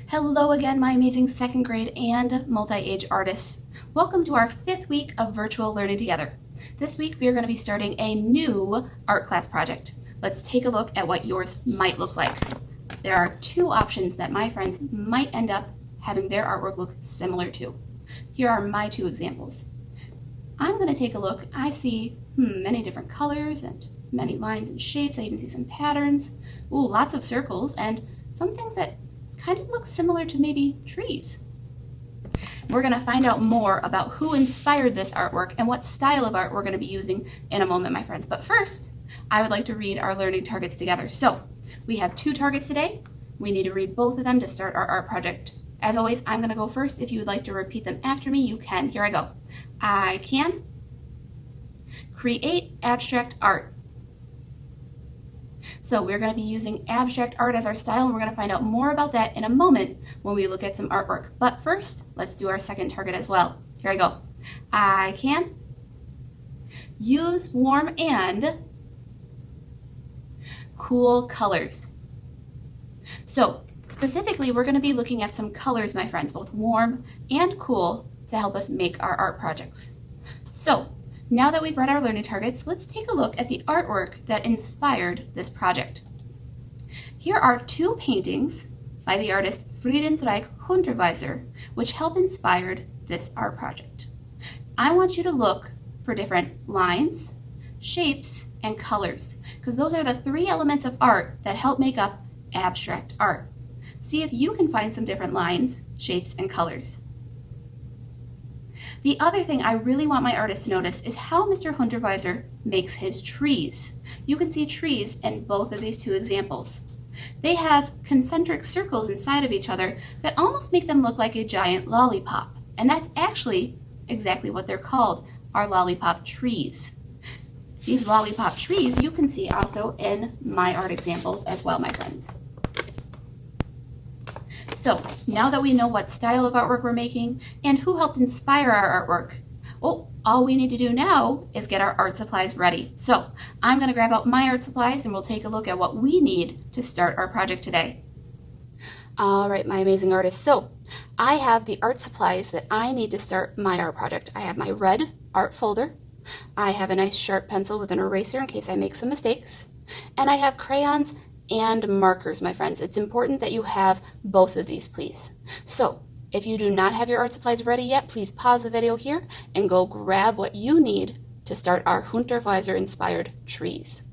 Hello again, my amazing second grade and multi-age artists. Welcome to our 5th week of virtual learning together. This week we are going to be starting a new art class project. Let's take a look at what yours might look like. There are 2 options that my friends might end up having their artwork look similar to. Here are my 2 examples. I'm going to take a look. I see many different colors and many lines and shapes. I even see some patterns. Ooh, lots of circles and some things that kind of looks similar to maybe trees. We're going to find out more about who inspired this artwork and what style of art we're going to be using in a moment, my friends. But first, I would like to read our learning targets together. So we have 2 targets today. We need to read both of them to start our art project. As always, I'm going to go first. If you would like to repeat them after me, you can. Here I go. I can create abstract art. So we're going to be using abstract art as our style, and we're going to find out more about that in a moment when we look at some artwork. But first, let's do our second target as well. Here I go. I can use warm and cool colors. So specifically, we're going to be looking at some colors, my friends, both warm and cool, to help us make our art projects. So now that we've read our learning targets, let's take a look at the artwork that inspired this project. Here are 2 paintings by the artist Friedensreich Hundertwasser, which help inspire this art project. I want you to look for different lines, shapes, and colors, because those are the 3 elements of art that help make up abstract art. See if you can find some different lines, shapes, and colors. The other thing I really want my artists to notice is how Mr. Hundertwasser makes his trees. You can see trees in both of these 2 examples. They have concentric circles inside of each other that almost make them look like a giant lollipop. And that's actually exactly what they're called, our lollipop trees. These lollipop trees you can see also in my art examples as well, my friends. So now that we know what style of artwork we're making and who helped inspire our artwork, all we need to do now is get our art supplies ready. So I'm going to grab out my art supplies and we'll take a look at what we need to start our project today. All right, my amazing artists. So I have the art supplies that I need to start my art project. I have my red art folder. I have a nice sharp pencil with an eraser in case I make some mistakes. And I have crayons and markers, my friends. It's important that you have both of these, please. So if you do not have your art supplies ready yet, please pause the video here and go grab what you need to start our Hundertwasser inspired trees.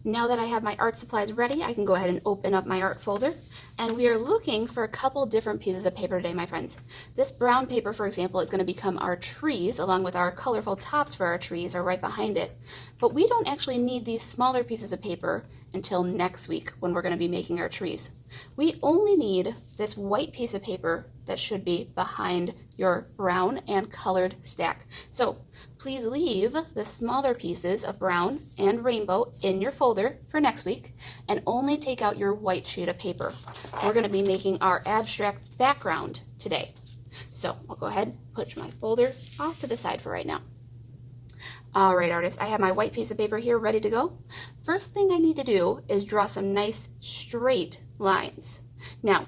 Now that I have my art supplies ready, I can go ahead and open up my art folder. And we are looking for a couple different pieces of paper today, my friends. This brown paper, for example, is going to become our trees, along with our colorful tops for our trees are right behind it. But we don't actually need these smaller pieces of paper until next week when we're going to be making our trees. We only need this white piece of paper that should be behind your brown and colored stack. So please leave the smaller pieces of brown and rainbow in your folder for next week and only take out your white sheet of paper. We're going to be making our abstract background today. So I'll go ahead and push my folder off to the side for right now. All right, artists, I have my white piece of paper here ready to go. First thing I need to do is draw some nice straight lines. Now,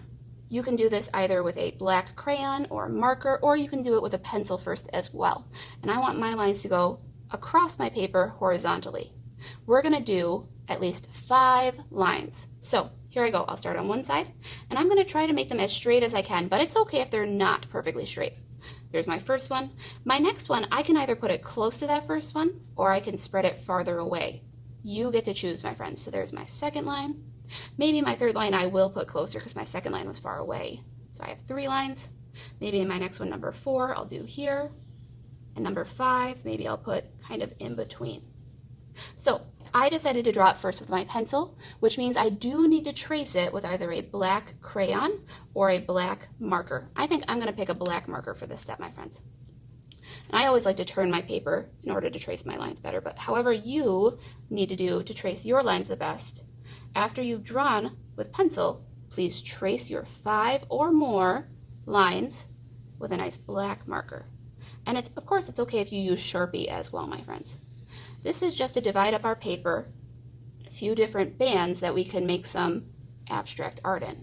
you can do this either with a black crayon or a marker, or you can do it with a pencil first as well. And I want my lines to go across my paper horizontally. We're going to do at least 5 lines. So here I go. I'll start on one side, and I'm going to try to make them as straight as I can, but it's okay if they're not perfectly straight. There's my first one. My next one, I can either put it close to that first one, or I can spread it farther away. You get to choose, my friends. So there's my second line. Maybe my third line I will put closer because my second line was far away. So I have 3 lines. Maybe in my next one, number 4, I'll do here. And number 5, maybe I'll put kind of in between. So I decided to draw it first with my pencil, which means I do need to trace it with either a black crayon or a black marker. I think I'm going to pick a black marker for this step, my friends. And I always like to turn my paper in order to trace my lines better, but however you need to do to trace your lines the best, after you've drawn with pencil, please trace your 5 or more lines with a nice black marker. And of course, it's okay if you use Sharpie as well, my friends. This is just to divide up our paper few different bands that we can make some abstract art in.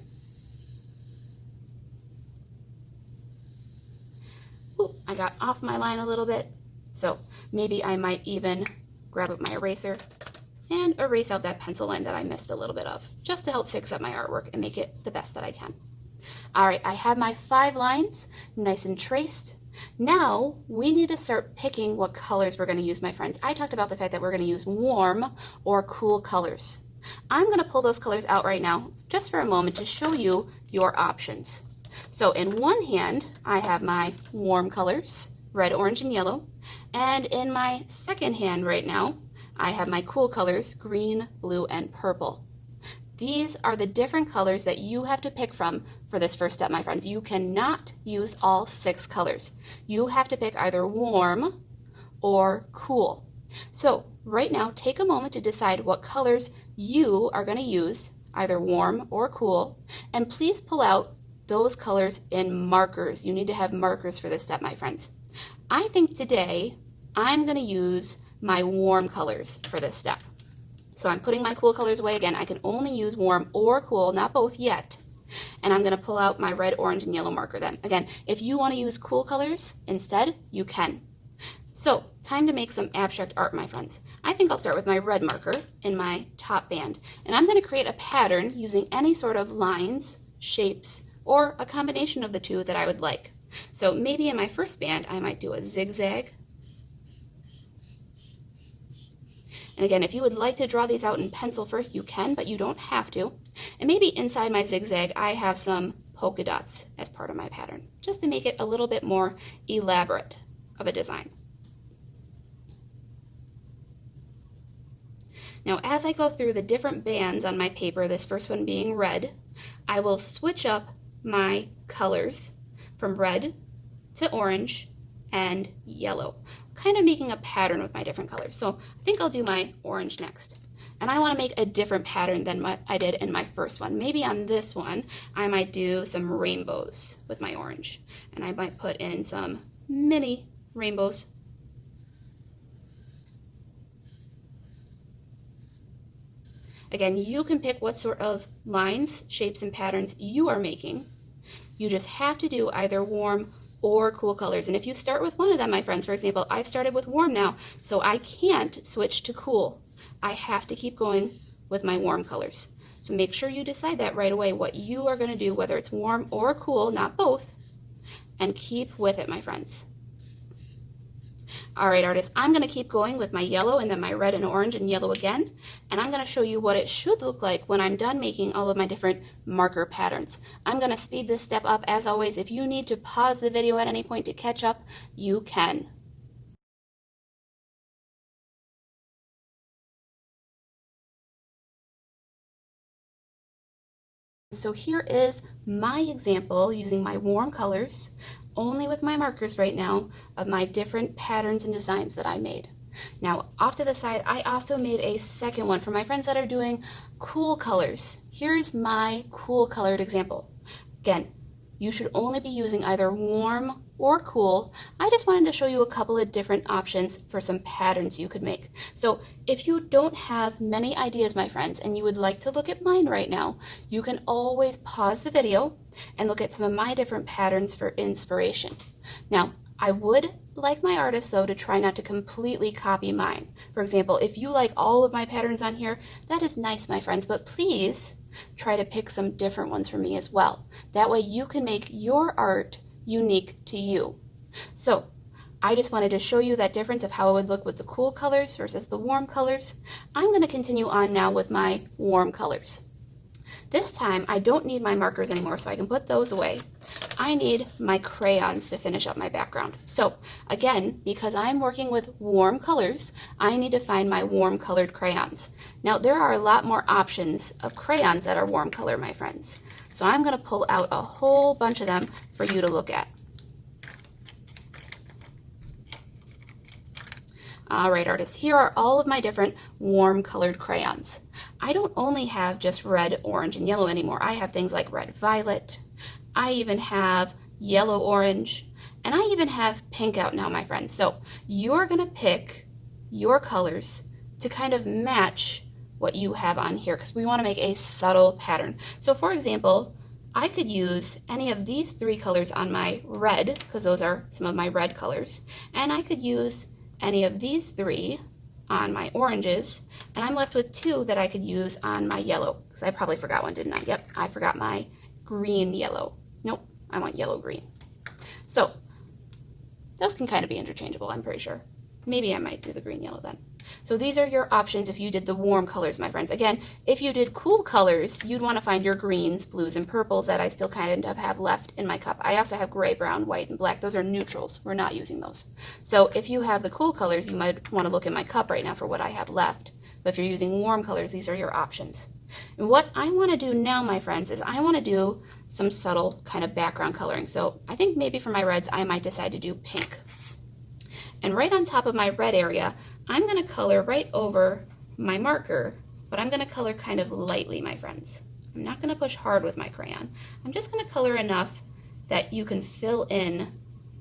Ooh, I got off my line a little bit, so maybe I might even grab up my eraser and erase out that pencil line that I missed a little bit of, just to help fix up my artwork and make it the best that I can. All right, I have my 5 lines nice and traced. Now we need to start picking what colors we're going to use, my friends. I talked about the fact that we're going to use warm or cool colors. I'm going to pull those colors out right now just for a moment to show you your options. So in one hand, I have my warm colors, red, orange, and yellow. And in my second hand right now, I have my cool colors, green, blue, and purple. These are the different colors that you have to pick from for this first step, my friends. You cannot use all 6 colors. You have to pick either warm or cool. So right now, take a moment to decide what colors you are going to use, either warm or cool, and please pull out those colors in markers. You need to have markers for this step, my friends. I think today I'm going to use my warm colors for this step. So I'm putting my cool colors away again. I can only use warm or cool, not both yet. And I'm going to pull out my red, orange, and yellow marker then. Again, if you want to use cool colors instead, you can. So time to make some abstract art, my friends. I think I'll start with my red marker in my top band. And I'm going to create a pattern using any sort of lines, shapes, or a combination of the two that I would like. So maybe in my first band, I might do a zigzag. And again, if you would like to draw these out in pencil first, you can, but you don't have to. And maybe inside my zigzag, I have some polka dots as part of my pattern, just to make it a little bit more elaborate of a design. Now, as I go through the different bands on my paper, this first one being red, I will switch up my colors from red to orange and yellow, kind of making a pattern with my different colors. So I think I'll do my orange next. And I want to make a different pattern than what I did in my first one. Maybe on this one, I might do some rainbows with my orange. And I might put in some mini rainbows. Again, you can pick what sort of lines, shapes, and patterns you are making. You just have to do either warm or cool colors. And if you start with one of them, my friends, for example, I've started with warm now, so I can't switch to cool. I have to keep going with my warm colors. So make sure you decide that right away, what you are going to do, whether it's warm or cool, not both, and keep with it, my friends. All right, artists, I'm going to keep going with my yellow and then my red and orange and yellow again, and I'm going to show you what it should look like when I'm done making all of my different marker patterns. I'm going to speed this step up. As always, if you need to pause the video at any point to catch up, you can. So here is my example using my warm colors, only with my markers right now, of my different patterns and designs that I made. Now, off to the side, I also made a second one for my friends that are doing cool colors. Here's my cool colored example. Again, you should only be using either warm or cool. I just wanted to show you a couple of different options for some patterns you could make. So if you don't have many ideas, my friends, and you would like to look at mine right now, you can always pause the video and look at some of my different patterns for inspiration. Now, I would like my artists, though, to try not to completely copy mine. For example, if you like all of my patterns on here, that is nice, my friends, but please try to pick some different ones for me as well. That way you can make your art unique to you. So I just wanted to show you that difference of how it would look with the cool colors versus the warm colors. I'm going to continue on now with my warm colors. This time I don't need my markers anymore, so I can put those away. I need my crayons to finish up my background. So again, because I'm working with warm colors, I need to find my warm colored crayons. Now there are a lot more options of crayons that are warm color, my friends. So I'm going to pull out a whole bunch of them for you to look at. All right, artists, here are all of my different warm colored crayons. I don't only have just red, orange, and yellow anymore. I have things like red violet. I even have yellow orange, and I even have pink out now, my friends. So you're going to pick your colors to kind of match what you have on here because we want to make a subtle pattern. So for example, I could use any of these 3 colors on my red, because those are some of my red colors, and I could use any of these 3 on my oranges, and I'm left with 2 that I could use on my yellow, because I probably forgot one, didn't I? Yep, I forgot my green yellow. Nope, I want yellow green. So those can kind of be interchangeable, I'm pretty sure. Maybe I might do the green yellow then. So these are your options if you did the warm colors, my friends. Again, if you did cool colors, you'd want to find your greens, blues, and purples that I still kind of have left in my cup. I also have gray, brown, white, and black. Those are neutrals. We're not using those. So if you have the cool colors, you might want to look in my cup right now for what I have left. But if you're using warm colors, these are your options. And what I want to do now, my friends, is I want to do some subtle kind of background coloring. So I think maybe for my reds, I might decide to do pink. And right on top of my red area, I'm going to color right over my marker, but I'm going to color kind of lightly, my friends. I'm not going to push hard with my crayon. I'm just going to color enough that you can fill in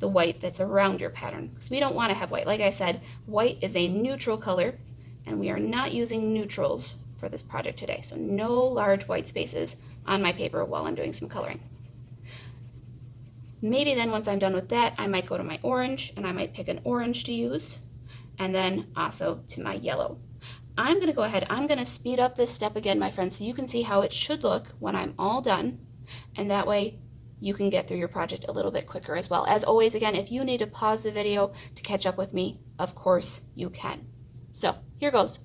the white that's around your pattern, because we don't want to have white. Like I said, white is a neutral color, and we are not using neutrals for this project today. So no large white spaces on my paper while I'm doing some coloring. Maybe then once I'm done with that, I might go to my orange, and I might pick an orange to use, and then also to my yellow. I'm going to go ahead, I'm going to speed up this step again, my friends, so you can see how it should look when I'm all done, and that way you can get through your project a little bit quicker as well. As always, again, if you need to pause the video to catch up with me, of course you can. So here goes.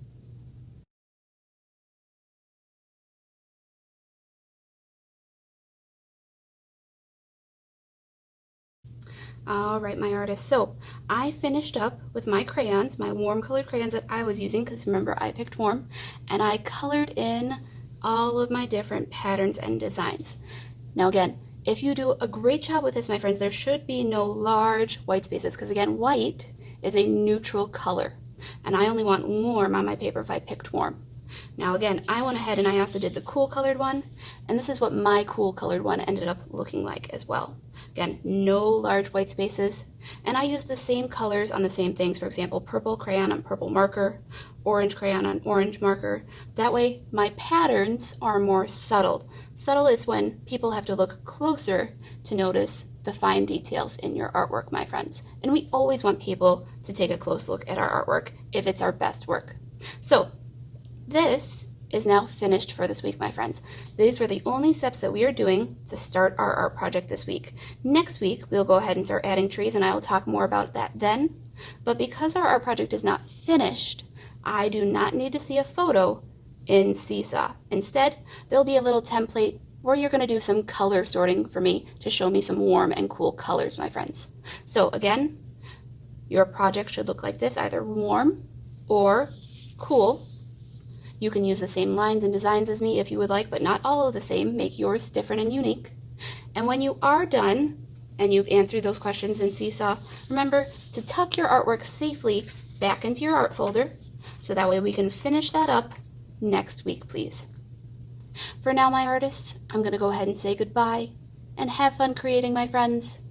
All right, my artists, so I finished up with my crayons, my warm colored crayons that I was using, because remember I picked warm, and I colored in all of my different patterns and designs. Now again, if you do a great job with this, my friends, there should be no large white spaces, because again, white is a neutral color, and I only want warm on my paper if I picked warm. Now again, I went ahead and I also did the cool colored one, and this is what my cool colored one ended up looking like as well. Again, no large white spaces, and I used the same colors on the same things. For example, purple crayon on purple marker, orange crayon on orange marker. That way my patterns are more subtle. Subtle is when people have to look closer to notice the fine details in your artwork, my friends. And we always want people to take a close look at our artwork if it's our best work. So this is now finished for this week, my friends. These were the only steps that we are doing to start our art project this week. Next week, we'll go ahead and start adding trees, and I will talk more about that then. But because our art project is not finished, I do not need to see a photo in Seesaw. Instead, there'll be a little template where you're going to do some color sorting for me to show me some warm and cool colors, my friends. So again, your project should look like this, either warm or cool. You can use the same lines and designs as me if you would like, but not all of the same. Make yours different and unique. And when you are done and you've answered those questions in Seesaw, remember to tuck your artwork safely back into your art folder, so that way we can finish that up next week, please. For now, my artists, I'm going to go ahead and say goodbye and have fun creating, my friends.